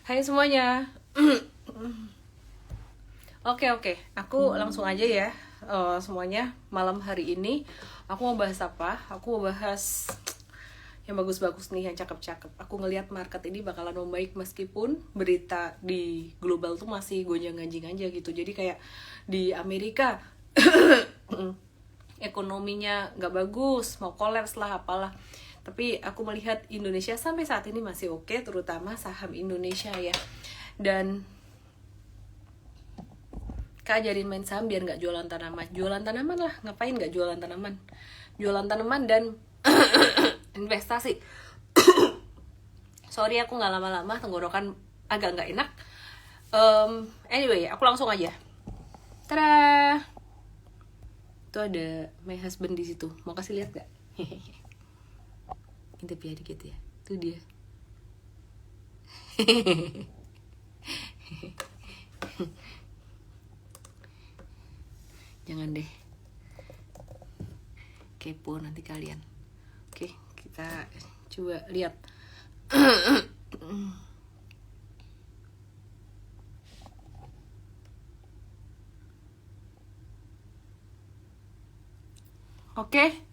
Hai semuanya. Oke, aku langsung aja ya. Semuanya, malam hari ini aku mau bahas apa? Aku mau bahas yang bagus-bagus nih, yang cakep-cakep. Aku ngelihat market ini bakalan membaik meskipun berita di global tuh masih gonjang-ganjing aja gitu. Jadi kayak di Amerika ekonominya nggak bagus, mau kolaps lah apalah. Tapi aku melihat Indonesia sampai saat ini masih oke, terutama saham Indonesia ya. Dan Kak ajarin main saham biar nggak jualan tanaman. Jualan tanaman lah, ngapain nggak jualan tanaman? Jualan tanaman dan investasi. Sorry aku nggak lama-lama, tenggorokan agak nggak enak. Anyway, aku langsung aja. Tada! Itu ada my husband di situ. Mau kasih lihat gak? Intip ya dikit ya. Itu dia. Jangan deh. Kepo nanti kalian. Oke, kita coba lihat. Oke,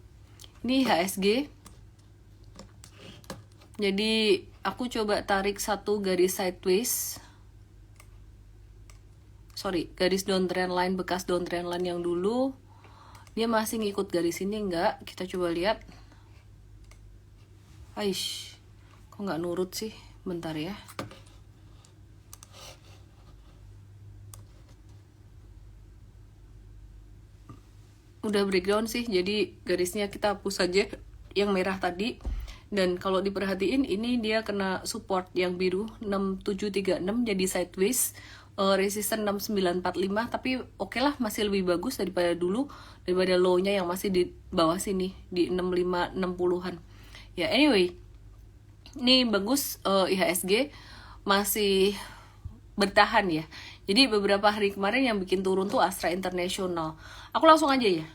ini HSG. Jadi aku coba tarik satu garis sideways. Garis downtrend line, bekas downtrend line yang dulu. Dia masih ngikut garis ini enggak? Kita coba lihat. Aish, kok nggak nurut sih? Bentar ya. Udah breakdown sih, jadi garisnya kita hapus saja yang merah tadi. Dan kalau diperhatiin ini dia kena support yang biru 6736 jadi sideways, resistance 6945, tapi oke lah, masih lebih bagus daripada dulu, daripada low-nya yang masih di bawah sini di 6560-an. Ya anyway, ini bagus. IHSG masih bertahan ya. Jadi beberapa hari kemarin yang bikin turun tuh Astra International. Aku langsung aja ya.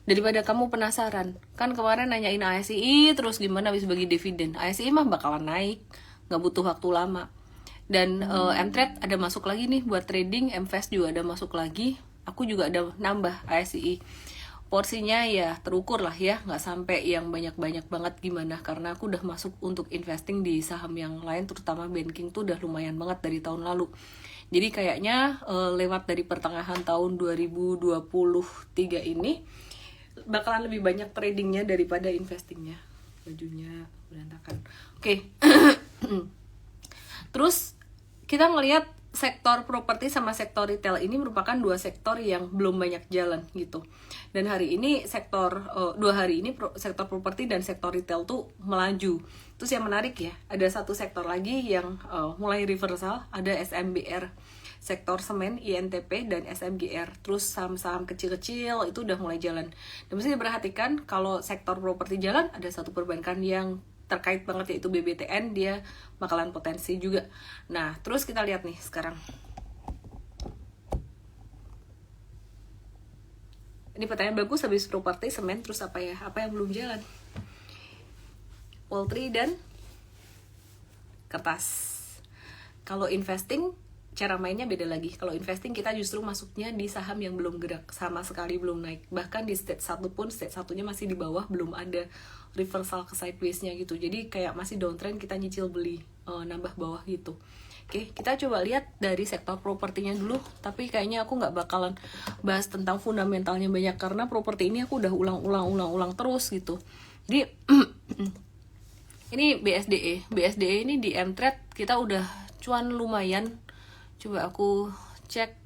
Daripada kamu penasaran, kan kemarin nanyain ASI terus gimana habis bagi dividen. ASI mah bakalan naik, nggak butuh waktu lama. Dan M-Trade ada masuk lagi nih buat trading, MFAST juga ada masuk lagi. Aku juga ada nambah ASI. Porsinya ya terukur lah ya, nggak sampai yang banyak-banyak banget gimana, karena aku udah masuk untuk investing di saham yang lain, terutama banking tuh udah lumayan banget dari tahun lalu. Jadi kayaknya lewat dari pertengahan tahun 2023 ini bakalan lebih banyak tradingnya daripada investingnya. Bajunya berantakan. Oke. Terus kita ngelihat sektor properti sama sektor retail ini merupakan dua sektor yang belum banyak jalan gitu. Dan hari ini sektor sektor properti dan sektor retail tuh melaju. Terus yang menarik ya, ada satu sektor lagi yang mulai reversal, ada SMBR, sektor semen, INTP, dan SMGR. Terus saham-saham kecil-kecil itu udah mulai jalan. Dan mesti diperhatikan kalau sektor properti jalan, ada satu perbankan yang terkait banget yaitu BBTN, dia bakalan potensi juga. Nah, terus kita lihat nih sekarang. Ini pertanyaan bagus, habis properti, semen, terus apa ya? Apa yang belum jalan? Poultry dan kertas. Kalau investing, cara mainnya beda lagi. Kalau investing kita justru masuknya di saham yang belum gerak, sama sekali belum naik. Bahkan di stage 1 pun, stage 1-nya masih di bawah, belum ada reversal ke sideways-nya gitu. Jadi kayak masih downtrend, kita nyicil beli, nambah bawah gitu. Oke, kita coba lihat dari sektor propertinya dulu. Tapi kayaknya aku nggak bakalan bahas tentang fundamentalnya banyak, karena properti ini aku udah ulang terus gitu. Jadi ini BSDE ini di M-Trade kita udah cuan lumayan. Coba aku cek.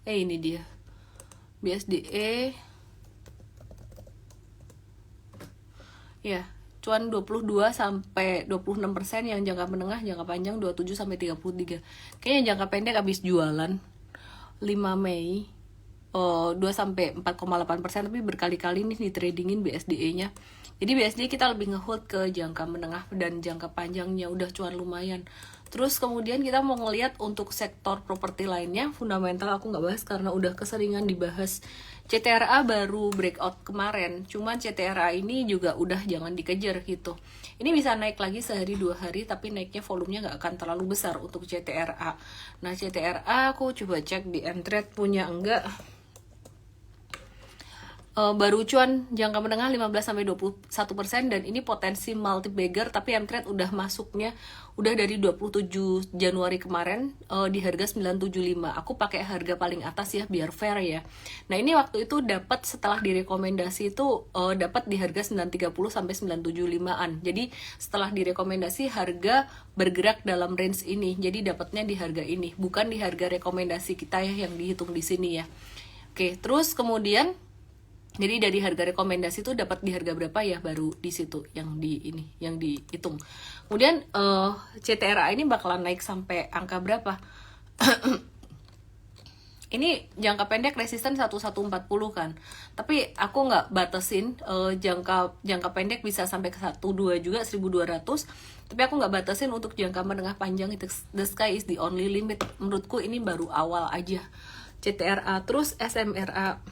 Ini dia BSDE. Ya, cuan 22 sampai 26% yang jangka menengah, jangka panjang 27 sampai 33. Kayaknya jangka pendek habis jualan 5 Mei 2 sampai 4,8%, tapi berkali-kali nih ditradingin BSDE-nya. Jadi BSDE kita lebih ngehold ke jangka menengah dan jangka panjangnya udah cuan lumayan. Terus kemudian kita mau ngelihat untuk sektor properti lainnya, fundamental aku nggak bahas karena udah keseringan dibahas CTRA baru breakout kemarin, cuman CTRA ini juga udah jangan dikejar gitu. Ini bisa naik lagi sehari 2 hari, tapi naiknya volumenya nggak akan terlalu besar untuk CTRA. Nah CTRA aku coba cek di Mtrade punya enggak. Baru cuan jangka menengah 15-21%, dan ini potensi multi bagger, tapi Mtrade udah masuknya udah dari 27 Januari kemarin di harga 975. Aku pakai harga paling atas ya biar fair ya. Nah ini waktu itu dapat setelah direkomendasi itu dapat di harga 930 sampai 975-an. Jadi setelah direkomendasi harga bergerak dalam range ini, jadi dapatnya di harga ini, bukan di harga rekomendasi kita ya yang dihitung di sini ya. Oke, terus kemudian jadi dari harga rekomendasi itu dapat di harga berapa ya, baru di situ yang dihitung. Kemudian CTRA ini bakalan naik sampai angka berapa? Ini jangka pendek resisten 1140 kan. Tapi aku nggak batasin jangka pendek bisa sampai ke 12 juga 1200. Tapi aku nggak batasin untuk jangka menengah panjang, itu the sky is the only limit. Menurutku ini baru awal aja. CTRA terus SMRA.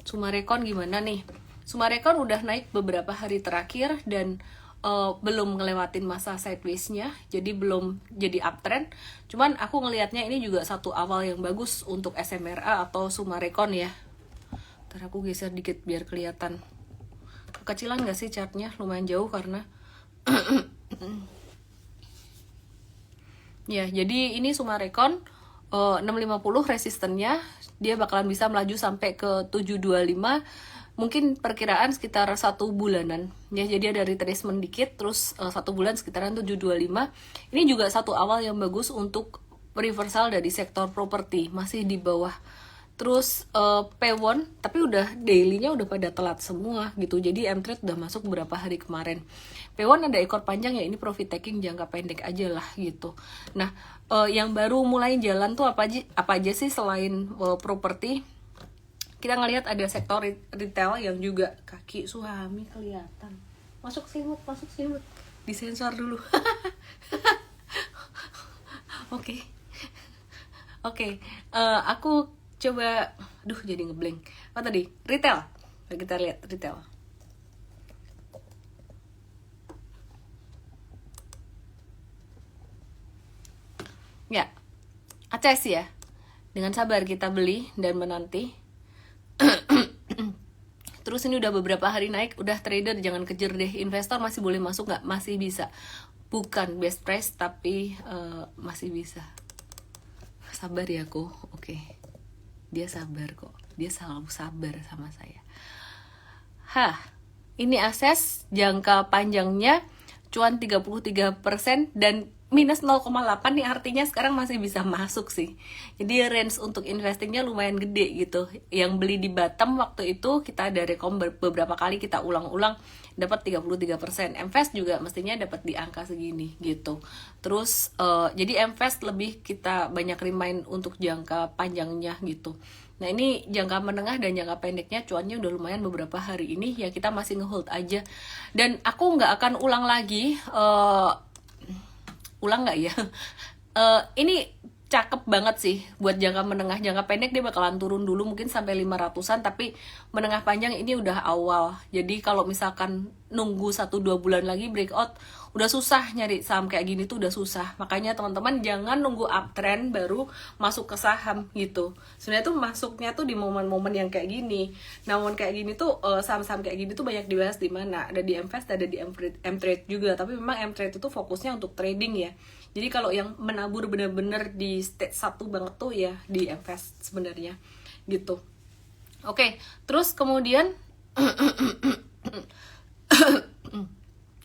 Sumarekon gimana nih? Sumarekon udah naik beberapa hari terakhir dan belum ngelewatin masa sideways-nya, jadi belum jadi uptrend. Cuman aku ngelihatnya ini juga satu awal yang bagus untuk SMRA atau Sumarekon ya. Ntar aku geser dikit biar kelihatan. Kekecilan gak sih chartnya? Lumayan jauh karena ya, jadi ini Sumarekon 650 resistennya, dia bakalan bisa melaju sampai ke 725, mungkin perkiraan sekitar 1 bulanan ya. Jadi ada retracement dikit, terus 1 bulan sekitaran 725. Ini juga satu awal yang bagus untuk reversal dari sektor properti, masih di bawah. Terus P1, tapi udah daily-nya udah pada telat semua gitu. Jadi Mtrade udah masuk beberapa hari kemarin. P1 ada ekor panjang ya, ini profit taking jangka pendek aja lah gitu. Nah, yang baru mulai jalan tuh apa aja sih selain properti? Kita ngelihat ada sektor retail yang juga kaki suami kelihatan. Masuk sihut. Disensor dulu. Oke. Aku coba, jadi ngeblank. Apa tadi? Retail. Kita lihat retail. Ya, ACS ya. Dengan sabar kita beli dan menanti. Terus ini udah beberapa hari naik, udah trader jangan kejar deh. Investor masih boleh masuk nggak? Masih bisa. Bukan best price tapi masih bisa. Sabar ya aku. Oke. Dia sabar kok, dia selalu sabar sama saya. Ini akses jangka panjangnya cuan 33% dan minus 0,8 nih, artinya sekarang masih bisa masuk sih. Jadi range untuk investingnya lumayan gede gitu. Yang beli di bottom waktu itu kita ada rekom beberapa kali, kita ulang-ulang dapat 33%. Mfast juga mestinya dapat di angka segini gitu. Terus jadi Mfast lebih kita banyak remind untuk jangka panjangnya gitu. Nah ini jangka menengah dan jangka pendeknya cuannya udah lumayan beberapa hari ini ya, kita masih ngehold aja. Dan aku nggak akan ulang lagi, ulang nggak ya? Ini cakep banget sih buat jangka menengah. Jangka pendek dia bakalan turun dulu mungkin sampai 500-an, tapi menengah panjang ini udah awal. Jadi kalau misalkan nunggu 1-2 bulan lagi breakout, udah susah nyari saham kayak gini tuh, udah susah. Makanya teman-teman jangan nunggu uptrend baru masuk ke saham gitu. Sebenarnya tuh masuknya tuh di momen-momen yang kayak gini. Nah, momen kayak gini tuh saham-saham kayak gini tuh banyak dibahas di mana? Ada di Mfast, ada di Mtrade juga. Tapi memang Mtrade itu fokusnya untuk trading ya. Jadi kalau yang menabur bener-bener di stage 1 banget tuh ya di Mfast sebenarnya gitu. Oke, terus kemudian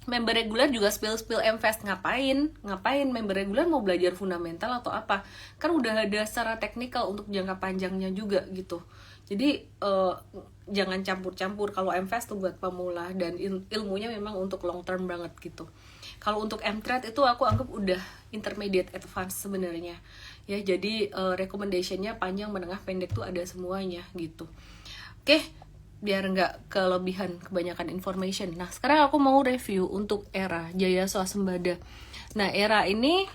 member reguler juga spill Mfast. Ngapain member reguler mau belajar fundamental atau apa? Kan udah ada secara teknikal untuk jangka panjangnya juga gitu. Jadi jangan campur-campur. Kalau Mfast tuh buat pemula dan ilmunya memang untuk long term banget gitu. Kalau untuk Mtrade itu aku anggap udah intermediate advance sebenarnya ya. Jadi recommendationnya panjang, menengah, pendek tuh ada semuanya gitu. Oke, biar nggak kelebihan kebanyakan information. Nah sekarang aku mau review untuk ERA Jaya Swasembada. Nah ERA ini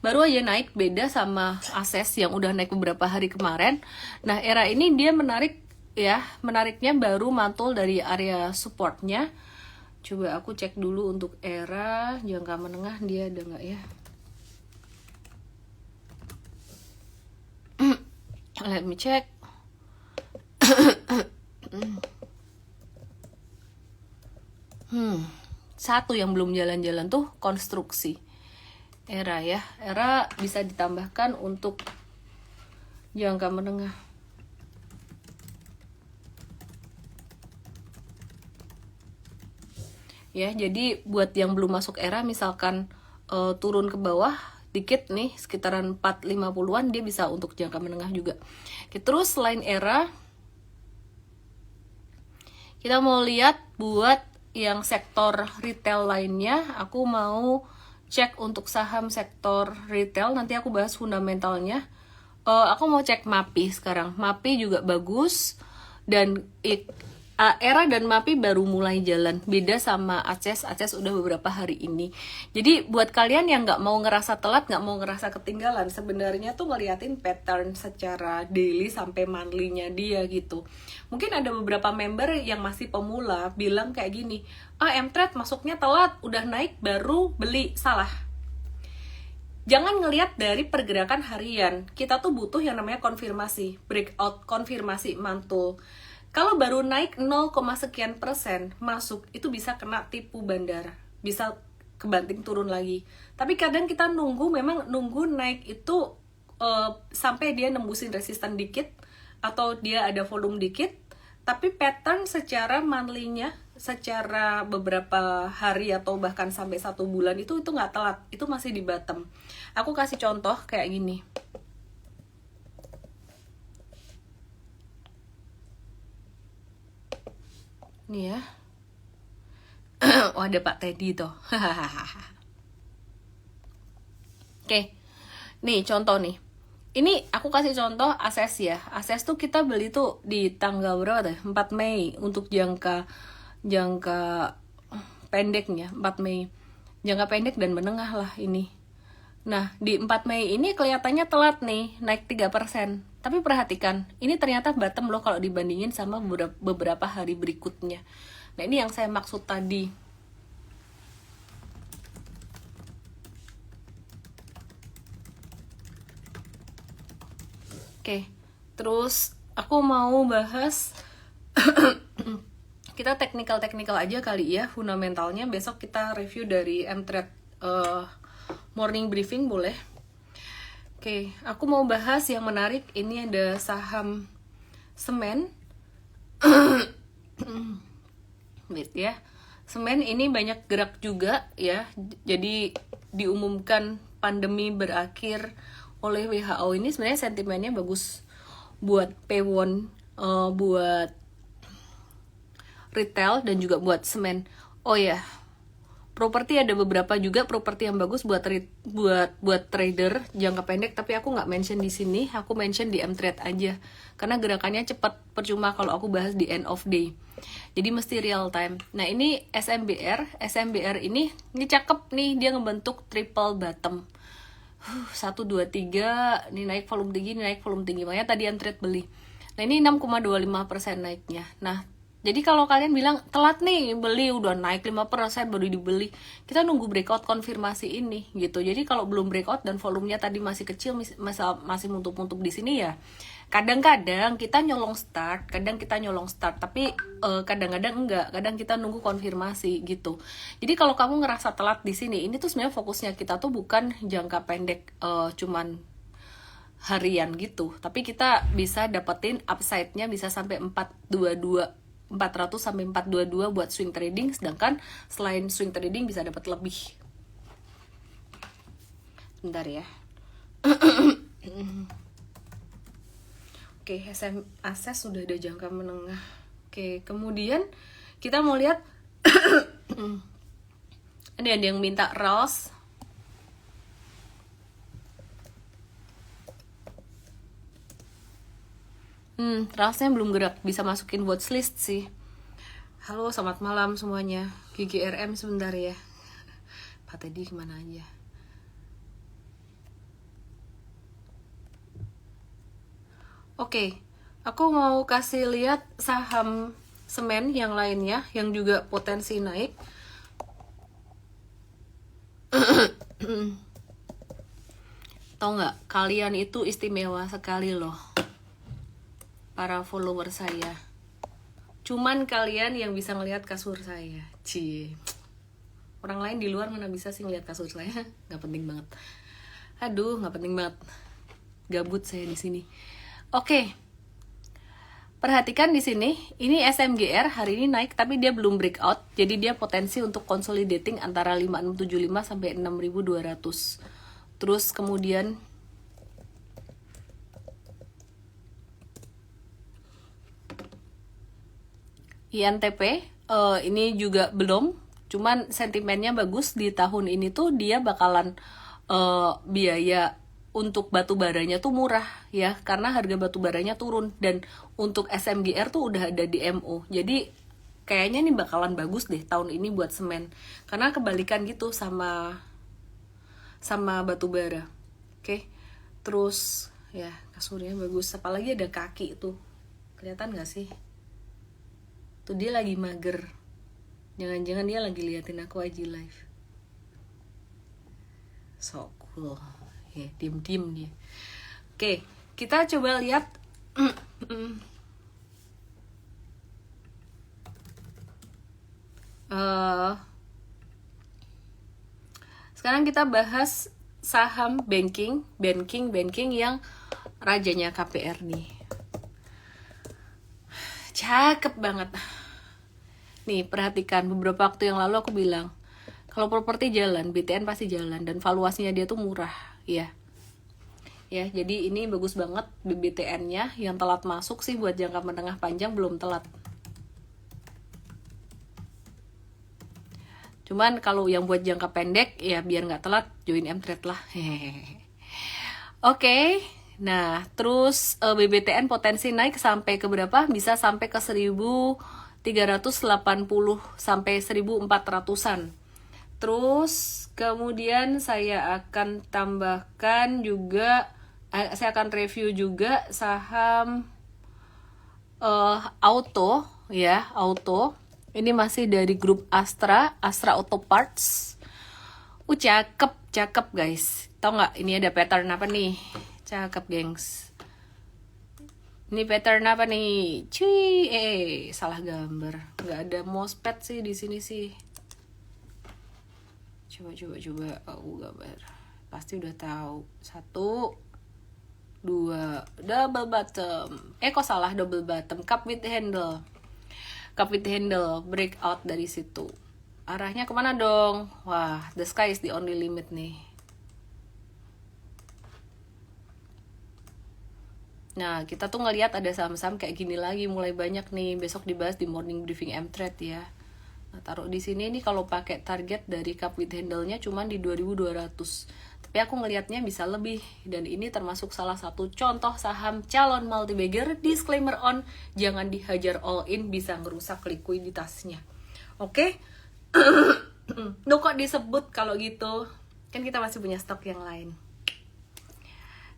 baru aja naik, beda sama ASES yang udah naik beberapa hari kemarin. Nah, ERA ini dia menarik ya, menariknya baru mantul dari area supportnya. Coba aku cek dulu untuk ERA jangka menengah dia ada nggak ya. Let me check. Satu yang belum jalan-jalan tuh konstruksi. ERA ya, ERA bisa ditambahkan untuk jangka menengah. Ya, jadi buat yang belum masuk ERA misalkan turun ke bawah dikit nih, sekitaran 450-an, dia bisa untuk jangka menengah juga. Oke, terus selain ERA, kita mau lihat buat yang sektor retail lainnya. Aku mau cek untuk saham sektor retail, nanti aku bahas fundamentalnya. Aku mau cek MAPI sekarang. MAPI juga bagus, dan ERA dan MAPI baru mulai jalan. Beda sama ACES udah beberapa hari ini. Jadi buat kalian yang nggak mau ngerasa telat, nggak mau ngerasa ketinggalan, sebenarnya tuh ngeliatin pattern secara daily sampai monthly-nya dia gitu. Mungkin ada beberapa member yang masih pemula bilang kayak gini, M-Trade masuknya telat, udah naik baru beli. Salah. Jangan ngelihat dari pergerakan harian. Kita tuh butuh yang namanya konfirmasi, breakout, konfirmasi mantul. Kalau baru naik 0, sekian persen masuk, itu bisa kena tipu bandar, bisa kebanting turun lagi. Tapi kadang kita memang nunggu naik itu sampai dia nembusin resisten dikit, atau dia ada volume dikit. Tapi pattern secara monthly-nya, secara beberapa hari atau bahkan sampai 1 bulan itu nggak telat, itu masih di bottom. Aku kasih contoh kayak gini. Nih ya. Oh, ada Pak Teddy tuh. Oke. Nih contoh nih. Ini aku kasih contoh ASES ya. ASES tuh kita beli tuh di tanggal berapa tuh? 4 Mei untuk jangka pendeknya, 4 Mei. Jangka pendek dan menengah lah ini. Nah, di 4 Mei ini kelihatannya telat nih, naik 3%. Tapi perhatikan, ini ternyata bottom loh kalau dibandingin sama beberapa hari berikutnya. Nah, ini yang saya maksud tadi. Oke, terus aku mau bahas kita teknikal aja kali ya, fundamentalnya. Besok kita review dari M-Trade morning briefing boleh. Oke, aku mau bahas yang menarik. Ini ada saham semen. Wait ya. Semen ini banyak gerak juga ya. Jadi diumumkan pandemi berakhir oleh WHO, ini sebenarnya sentimennya bagus buat P1, buat retail dan juga buat semen. Oh ya, properti ada beberapa juga properti yang bagus buat trader jangka pendek, tapi aku nggak mention di sini, aku mention di M-Trade aja karena gerakannya cepat, percuma kalau aku bahas di end of day. Jadi mesti real time. Nah, ini SMBR ini cakep nih, dia ngebentuk triple bottom. 1, 2, 3, ini naik volume tinggi, ini naik volume tinggi, makanya tadi M-Trade beli. Nah, ini 6,25% naiknya. Nah, jadi kalau kalian bilang telat nih beli, udah naik 5% baru dibeli, kita nunggu breakout konfirmasi ini gitu. Jadi kalau belum breakout dan volumenya tadi masih kecil, masih muntuk-muntuk di sini ya, kadang-kadang kita nyolong start, tapi kadang-kadang enggak, kadang kita nunggu konfirmasi gitu. Jadi kalau kamu ngerasa telat di sini, ini tuh sebenarnya fokusnya kita tuh bukan jangka pendek cuman harian gitu, tapi kita bisa dapetin upside-nya bisa sampai 400 sampai 422 buat swing trading, sedangkan selain swing trading bisa dapat lebih. Bentar ya. Oke, ASES sudah ada jangka menengah. Oke, kemudian kita mau lihat ada yang minta RALS. RALS-nya belum gerak, bisa masukin watchlist sih. Halo, selamat malam semuanya. GGRM sebentar ya. Pak Teddy kemana aja? Oke, aku mau kasih lihat saham semen yang lainnya yang juga potensi naik. Tau nggak, kalian itu istimewa sekali loh, para follower saya. Cuman kalian yang bisa ngelihat kasur saya. Cie. Orang lain di luar mana bisa sih ngelihat kasur saya? Nggak penting banget. Aduh, nggak penting banget. Gabut saya di sini. Oke. Perhatikan di sini, ini SMGR hari ini naik tapi dia belum breakout. Jadi dia potensi untuk consolidating antara 5675 sampai 6200. Terus kemudian INTP ini juga belum, cuman sentimennya bagus di tahun ini tuh dia bakalan biaya untuk batu baranya tuh murah ya, karena harga batu baranya turun, dan untuk SMGR tuh udah ada di MO. Jadi kayaknya nih bakalan bagus deh tahun ini buat semen, karena kebalikan gitu sama batu bara. Oke. Terus ya kasurnya bagus, apalagi ada kaki tuh. Kelihatan gak sih? Tuh dia lagi mager. Jangan-jangan dia lagi liatin aku aja live. So cool. Ya, diem-diem dia. Oke, kita coba lihat. Sekarang kita bahas saham banking yang rajanya KPR nih. Cakep banget. Nih, perhatikan, beberapa waktu yang lalu aku bilang, kalau properti jalan, BTN pasti jalan, dan valuasinya dia tuh murah, ya. Ya, jadi ini bagus banget BTN-nya. Yang telat masuk sih buat jangka menengah panjang belum telat. Cuman kalau yang buat jangka pendek, ya biar nggak telat, join M-Trade lah. Oke. Nah, terus BBTN potensi naik sampai ke berapa? Bisa sampai ke 1380 sampai 1400-an. Terus kemudian saya akan tambahkan juga, saya akan review juga saham auto ya, auto. Ini masih dari grup Astra Auto Parts. Cakep guys. Tau nggak ini ada pattern apa nih? Cakep gengs. Ini pattern apa nih? Cuy, salah gambar. Nggak ada mousepad sih di sini sih. Coba aku gambar. Pasti udah tahu. 1, 2, double bottom. Kok salah double bottom? Cup with handle, breakout dari situ. Arahnya kemana dong? Wah, the sky is the only limit nih. Nah, kita tuh ngelihat ada saham-saham kayak gini lagi mulai banyak nih. Besok dibahas di morning briefing M-Trade ya. Nah, taruh di sini nih kalau pakai target dari cup with handle-nya cuman di 2200. Tapi aku ngelihatnya bisa lebih, dan ini termasuk salah satu contoh saham calon multi-bagger. Disclaimer on, jangan dihajar all in, bisa ngerusak likuiditasnya. Oke? Duh, kok disebut kalau gitu? Kan kita masih punya stok yang lain.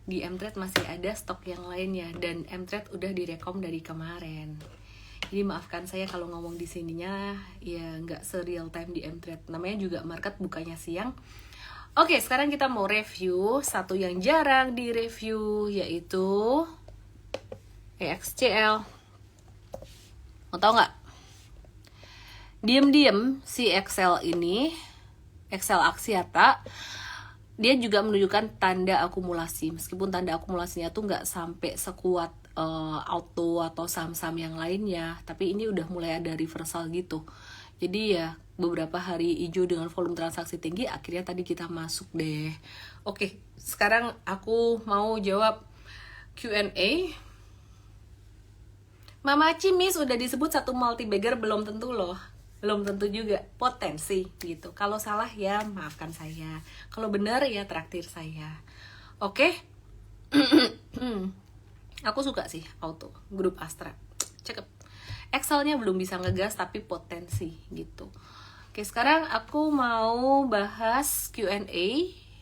Di M-Trade masih ada stok yang lainnya, dan M-Trade udah direkom dari kemarin. Jadi maafkan saya kalau ngomong di sininya ya nggak se-real time di M-Trade. Namanya juga market bukanya siang. Oke, sekarang kita mau review satu yang jarang di-review, yaitu EXCL. Mau tau nggak? Diem-diem si Excel ini, Excel Axiata, dia juga menunjukkan tanda akumulasi. Meskipun tanda akumulasinya tuh nggak sampai sekuat auto atau saham-saham yang lainnya, tapi ini udah mulai ada reversal gitu. Jadi ya beberapa hari hijau dengan volume transaksi tinggi, akhirnya tadi kita masuk deh. Oke, sekarang aku mau jawab Q&A. Mama Cimis udah disebut satu multi-bagger, belum tentu loh. Belum tentu juga, potensi gitu. Kalau salah ya maafkan saya, kalau benar ya traktir saya. Oke. Aku suka sih auto, grup Astra, cakep. Excelnya belum bisa ngegas tapi potensi gitu. Oke, sekarang aku mau bahas Q&A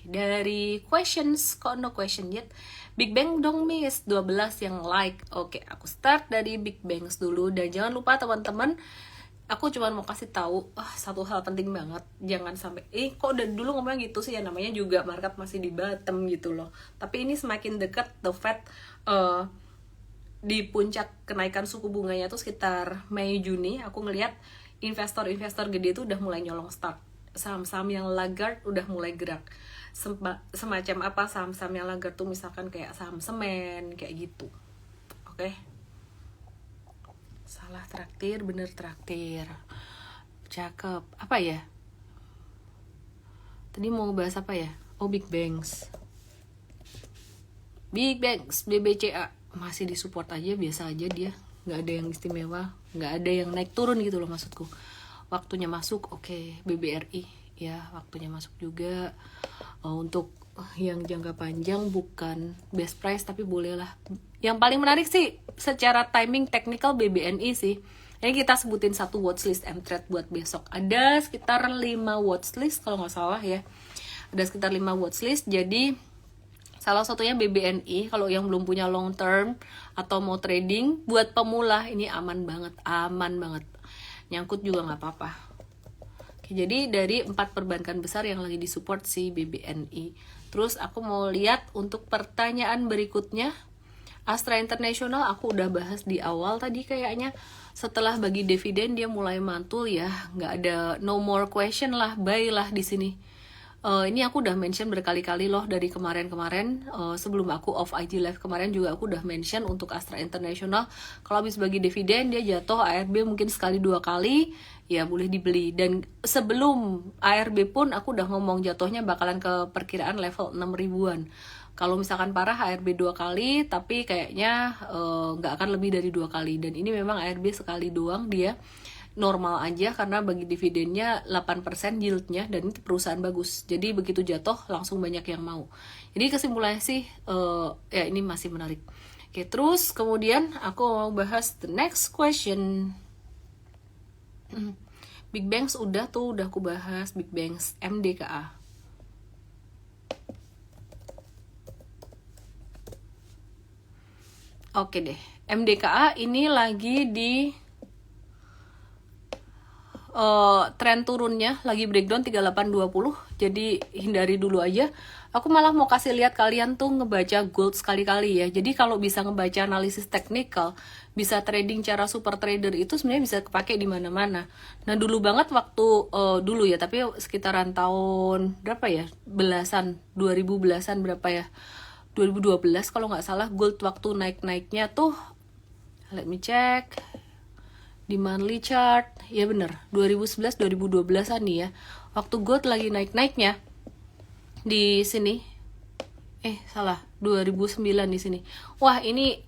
dari questions, kok no question yet? Big Bang dong miss, 12 yang like. Oke, aku start dari Big Bangs dulu. Dan jangan lupa teman-teman, aku cuma mau kasih tahu satu hal penting banget. Jangan sampai, kok udah dulu ngomongnya gitu sih ya, namanya juga market masih di bottom gitu loh. Tapi ini semakin dekat the Fed di puncak kenaikan suku bunganya tuh sekitar Mei Juni, aku ngelihat investor-investor gede itu udah mulai nyolong start. Saham-saham yang laggard udah mulai gerak. Semacam apa saham-saham yang laggard tuh, misalkan kayak saham semen kayak gitu. Oke. Salah traktir, bener traktir. Cakep. Apa ya? Tadi mau ngebahas apa ya? Oh, Big Bangs. Big Bangs, BBCA masih disupport aja, biasa aja dia, nggak ada yang istimewa, nggak ada yang naik turun gitu loh maksudku. Waktunya masuk, oke. BBRI ya waktunya masuk juga. Untuk yang jangka panjang bukan best price tapi boleh lah. Yang paling menarik sih secara timing technical BBNI sih. Ini kita sebutin satu watchlist M-Trade buat besok. Ada sekitar 5 watchlist kalau nggak salah ya. Ada sekitar 5 watchlist, jadi salah satunya BBNI. Kalau yang belum punya long term atau mau trading, buat pemula ini aman banget, nyangkut juga nggak apa-apa. Oke, jadi dari 4 perbankan besar yang lagi disupport si BBNI. Terus aku mau lihat untuk pertanyaan berikutnya. Astra International aku udah bahas di awal tadi kayaknya. Setelah bagi dividen dia mulai mantul ya, nggak ada no more question lah, buy lah di sini. Ini aku udah mention berkali-kali loh dari kemarin-kemarin, sebelum aku off IG live kemarin juga aku udah mention untuk Astra International. Kalau habis bagi dividen dia jatuh ARB mungkin sekali 2 kali, ya boleh dibeli. Dan sebelum ARB pun aku udah ngomong jatuhnya bakalan ke perkiraan level 6 ribuan. Kalau misalkan parah ARB 2 kali, tapi kayaknya nggak akan lebih dari 2 kali. Dan ini memang ARB sekali doang dia normal aja karena bagi dividennya 8% yieldnya dan itu perusahaan bagus. Jadi begitu jatuh langsung banyak yang mau. Jadi kesimpulannya sih ya ini masih menarik. Oke, terus kemudian aku mau bahas the next question. Big Bangs udah aku bahas Big Bangs MDKA. Oke deh, MDKA ini lagi di tren turunnya, lagi breakdown 3820, jadi hindari dulu aja. Aku malah mau kasih lihat kalian tuh ngebaca gold sekali-kali ya. Jadi kalau bisa ngebaca analisis teknikal, bisa trading cara super trader itu sebenarnya bisa kepake di mana-mana. Nah dulu banget waktu dulu ya, tapi sekitaran tahun berapa ya, 2000 belasan berapa ya, 2012 kalau nggak salah, gold waktu naik-naiknya tuh, let me check di monthly chart, ya bener 2011-2012an nih ya, waktu gold lagi naik-naiknya di sini, salah 2009 di sini. Wah ini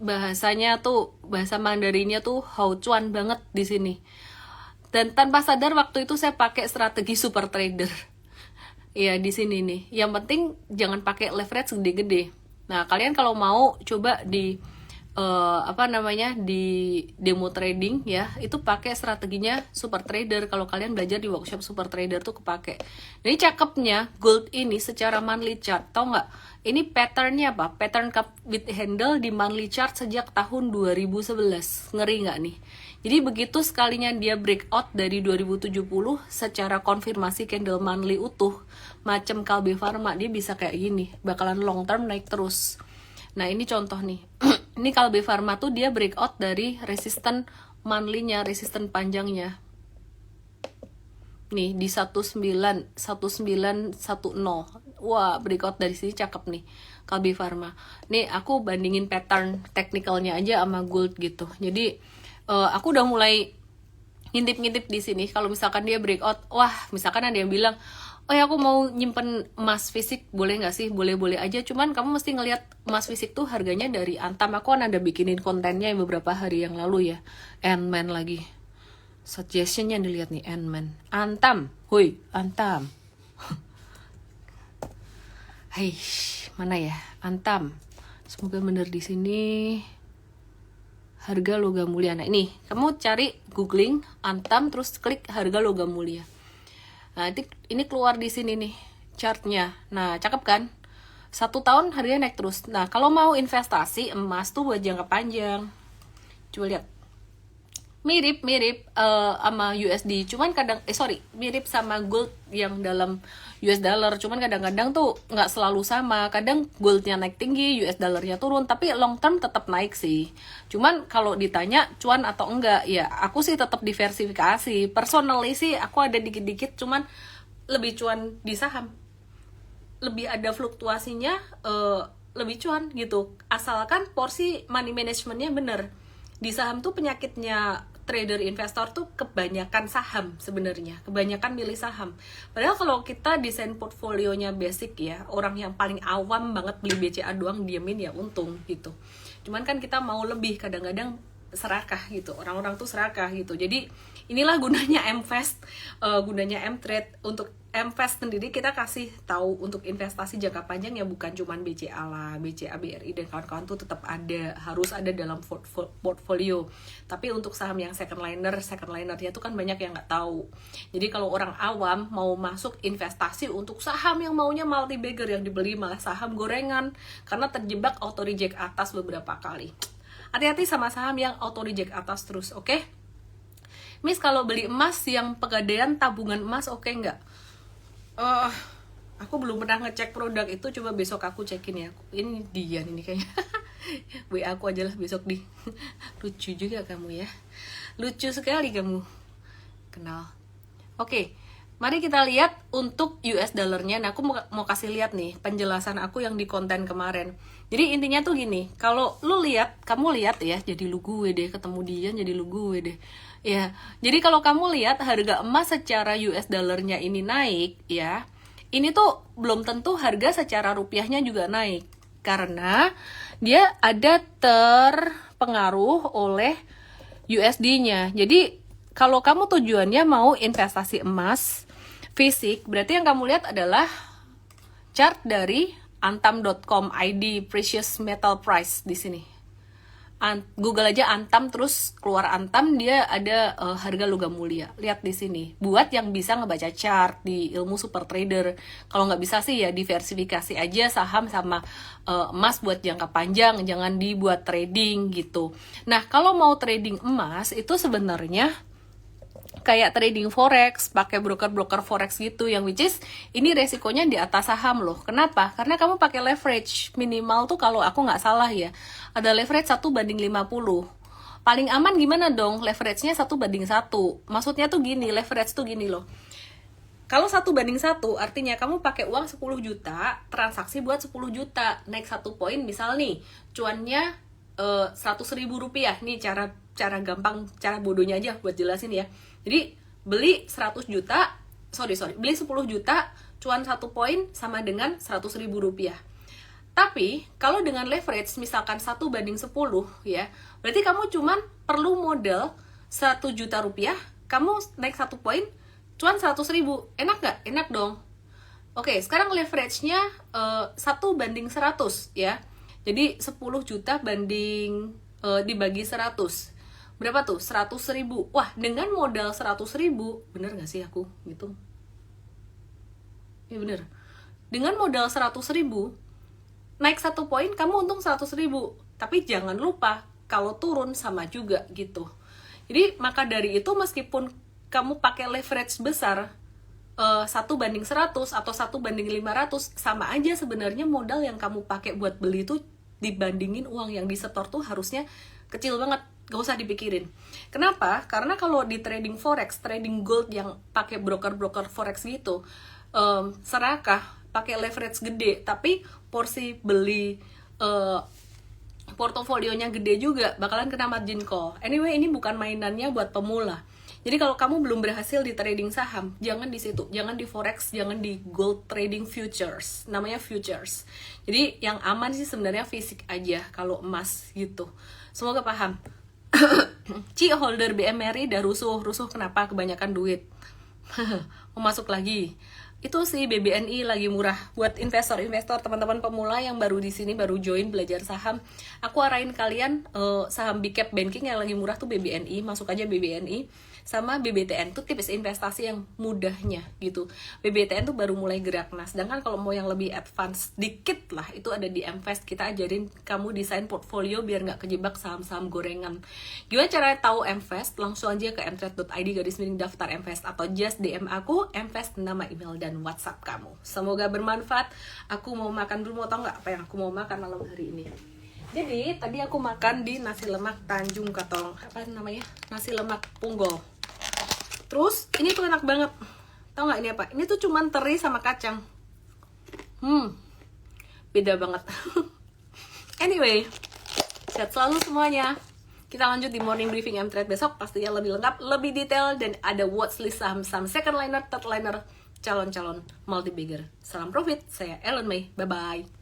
bahasanya tuh, bahasa Mandarinnya tuh Hao-Chuan banget di sini. Dan tanpa sadar waktu itu saya pakai strategi super trader. Ya di sini nih. Yang penting jangan pakai leverage gede-gede. Nah kalian kalau mau coba di di demo trading ya, itu pakai strateginya super trader. Kalau kalian belajar di workshop super trader tuh kepake. Jadi cakepnya gold ini secara monthly chart, tau nggak? Ini patternnya apa? Pattern cup with handle di monthly chart sejak tahun 2011. Ngeri nggak nih? Jadi begitu sekalinya dia breakout dari 2070 secara konfirmasi candle monthly utuh, macam Kalbe Pharma, dia bisa kayak gini, bakalan long term naik terus. Nah ini contoh nih. Ini Kalbe Pharma tuh dia breakout dari resisten monthly-nya, resisten panjangnya. Nih di 1910. Wah, breakout dari sini cakep nih Kalbe Pharma. Nih aku bandingin pattern teknikalnya aja sama gold gitu. Jadi aku udah mulai ngintip-ngintip di sini. Kalau misalkan dia breakout, wah misalkan ada yang bilang, oh ya aku mau nyimpen emas fisik, boleh nggak sih? Boleh-boleh aja, cuman kamu mesti ngelihat emas fisik tuh harganya dari Antam. Aku kan ada bikinin kontennya beberapa hari yang lalu ya. Ant-Man lagi. Suggestionnya dilihat nih, Ant-Man. Antam, hui, Antam. Hai, mana ya? Antam. Semoga bener di sini. Harga logam mulia. Nah ini, kamu cari googling Antam terus klik harga logam mulia. Nah, ini keluar di sini nih. chartnya. Nah, cakep kan? 1 tahun harganya naik terus. Nah, kalau mau investasi emas tuh buat jangka panjang. Coba lihat. Mirip sama USD, cuman kadang mirip sama gold yang dalam US dollar, cuman kadang-kadang tuh nggak selalu sama. Kadang goldnya naik tinggi, US dollarnya turun, tapi long term tetap naik sih. Cuman kalau ditanya cuan atau enggak, ya aku sih tetap diversifikasi. Personally sih aku ada dikit-dikit, cuman lebih cuan di saham, lebih ada fluktuasinya, lebih cuan gitu, asalkan porsi money managementnya bener. Di saham tuh penyakitnya trader investor tuh kebanyakan saham sebenarnya, kebanyakan milih saham. Padahal kalau kita desain portfolionya basic ya, orang yang paling awam banget beli BCA doang diemin ya untung gitu. Cuman kan kita mau lebih, kadang-kadang serakah gitu, orang-orang tuh serakah gitu. Jadi inilah gunanya MVest, gunanya Mtrade. Untuk MVest sendiri kita kasih tahu untuk investasi jangka panjang ya, bukan cuman BCA lah, BCA, BRI dan kawan-kawan tuh tetap ada, harus ada dalam portfolio. Tapi untuk saham yang second linernya tuh kan banyak yang nggak tahu. Jadi kalau orang awam mau masuk investasi untuk saham yang maunya multi bagger, yang dibeli malah saham gorengan karena terjebak auto reject atas beberapa kali. Hati-hati sama saham yang auto reject atas terus, oke? Miss, kalau beli emas yang pegadaian tabungan emas oke nggak? Aku belum pernah ngecek produk itu, coba besok aku cekin ya. Ini Dian ini kayaknya. WA aku aja lah besok di. Lucu juga kamu ya. Lucu sekali kamu. Kenal. Oke. Mari kita lihat untuk US dollarnya. Nah, aku mau kasih lihat nih penjelasan aku yang di konten kemarin. Jadi intinya tuh gini, kalau lu lihat, kamu lihat ya, jadi lu gue deh, ketemu Dian jadi lu gue deh. Ya, jadi kalau kamu lihat harga emas secara US dollarnya ini naik ya, ini tuh belum tentu harga secara rupiahnya juga naik. Karena dia ada terpengaruh oleh USD-nya. Jadi kalau kamu tujuannya mau investasi emas fisik, berarti yang kamu lihat adalah chart dari antam.com ID precious metal price di sini. Google aja Antam terus keluar Antam, dia ada harga logam mulia. Lihat di sini. Buat yang bisa ngebaca chart di ilmu super trader. Kalau nggak bisa sih ya diversifikasi aja saham sama emas buat jangka panjang, jangan dibuat trading gitu. Nah, kalau mau trading emas itu sebenarnya kayak trading forex, pakai broker-broker forex gitu, yang which is ini resikonya di atas saham loh. Kenapa? Karena kamu pakai leverage minimal tuh, kalau aku nggak salah ya, ada leverage 1:50. Paling aman gimana dong? Leverage-nya 1:1. Maksudnya tuh gini, leverage tuh gini loh. Kalau 1:1 artinya kamu pakai uang 10 juta, transaksi buat 10 juta, naik 1 poin misal nih, cuannya 100.000 rupiah. Nih cara gampang, cara bodohnya aja buat jelasin ya. Jadi beli 100 juta, beli 10 juta, cuan 1 poin sama dengan 100.000 rupiah. Tapi kalau dengan leverage misalkan 1:10 ya, berarti kamu cuman perlu modal 1 juta rupiah, kamu naik 1 poin, cuan 100.000. Enak nggak? Enak dong. Oke, sekarang leverage-nya 1:100 ya. Jadi 10 juta dibagi 100. Berapa tuh? 100.000. Wah, dengan modal 100.000, bener gak sih aku gitu? Ya bener. Dengan modal 100.000, naik 1 poin, kamu untung 100.000. Tapi jangan lupa, kalau turun sama juga gitu. Jadi, maka dari itu meskipun kamu pakai leverage besar, 1:100 atau 1:500, sama aja sebenarnya modal yang kamu pakai buat beli itu dibandingin uang yang disetor tuh harusnya kecil banget. Gak usah dipikirin. Kenapa? Karena kalau di trading forex, trading gold yang pakai broker-broker forex gitu, serakah, pakai leverage gede, tapi porsi beli portofolionya gede juga, bakalan kena margin call. Anyway, ini bukan mainannya buat pemula. Jadi kalau kamu belum berhasil di trading saham, jangan di situ, jangan di forex, jangan di gold trading futures, namanya futures. Jadi yang aman sih sebenarnya fisik aja kalau emas gitu. Semoga paham. Ci, holder BMRI udah rusuh kenapa? Kebanyakan duit. Mau masuk lagi. Itu sih BBNI lagi murah buat investor-investor, teman-teman pemula yang baru di sini, baru join belajar saham. Aku arahin kalian saham big cap banking yang lagi murah tuh BBNI, masuk aja BBNI. sama BBTN tuh tips investasi yang mudahnya gitu. BBTN tuh baru mulai gerak. Nah, sedangkan kalau mau yang lebih advance dikit lah, itu ada di Mvest. Kita ajarin kamu desain portfolio biar nggak kejebak saham-saham gorengan. Gimana cara tahu Mvest? Langsung aja ke mtrade.id/daftar Mvest atau just DM aku Mvest, nama, email, dan WhatsApp kamu. Semoga bermanfaat. Aku mau makan dulu, mau tau nggak apa yang aku mau makan malam hari ini? Jadi tadi aku makan di nasi lemak Tanjung Katong, apa namanya, nasi lemak Punggol. Terus ini tuh enak banget, tau nggak ini apa? Ini tuh cuman teri sama kacang. Beda banget. Anyway, sehat selalu semuanya. Kita lanjut di morning briefing Mtrade besok, pastinya lebih lengkap, lebih detail, dan ada watchlist saham-saham second liner, third liner, calon-calon multi-bagger. Salam profit, saya Ellen May, bye-bye.